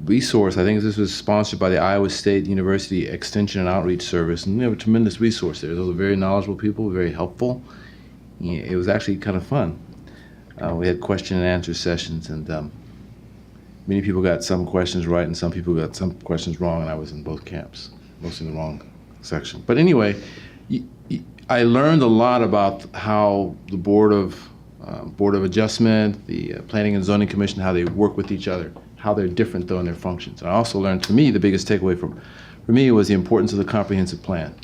resource. I think this was sponsored by the Iowa State University Extension and Outreach Service, and we have a tremendous resource there. Those are very knowledgeable people, very helpful. It was actually kind of fun. We had question and answer sessions, and many people got some questions right and some people got some questions wrong, and I was in both camps, mostly in the wrong section. But anyway, I learned a lot about how the Board of Adjustment, the Planning and Zoning Commission, how they work with each other, how they're different though in their functions. And I also learned, for me, the biggest takeaway for me was the importance of the comprehensive plan.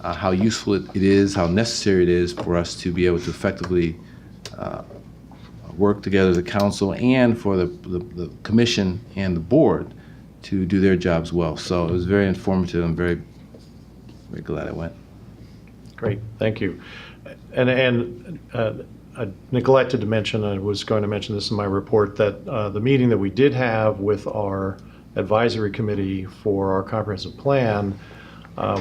How useful it is, how necessary it is for us to be able to effectively work together as a council and for the commission and the board to do their jobs well. So it was very informative. I'm very, very glad I went. Great, thank you. And I neglected to mention, I was going to mention this in my report, that the meeting that we did have with our advisory committee for our comprehensive plan,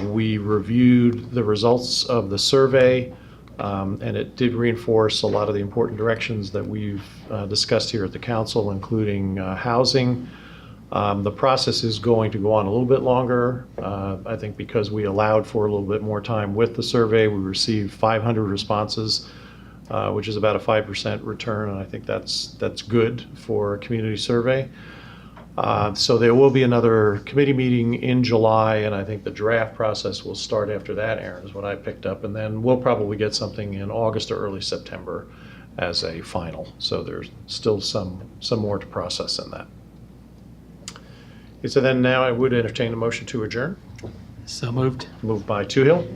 we reviewed the results of the survey, and it did reinforce a lot of the important directions that we've discussed here at the council, including housing. The process is going to go on a little bit longer, I think because we allowed for a little bit more time with the survey. We received 500 responses, which is about a 5% return, and I think that's good for a community survey. So there will be another committee meeting in July, and I think the draft process will start after that, Aaron, is what I picked up. And then we'll probably get something in August or early September as a final. So there's still some more to process in that. Okay, so then now I would entertain a motion to adjourn. So moved. Moved by Toohill.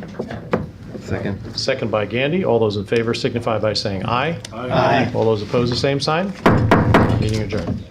Second. Second by Gandy. All those in favor signify by saying aye. Aye. All those opposed, the same sign. Meeting adjourned.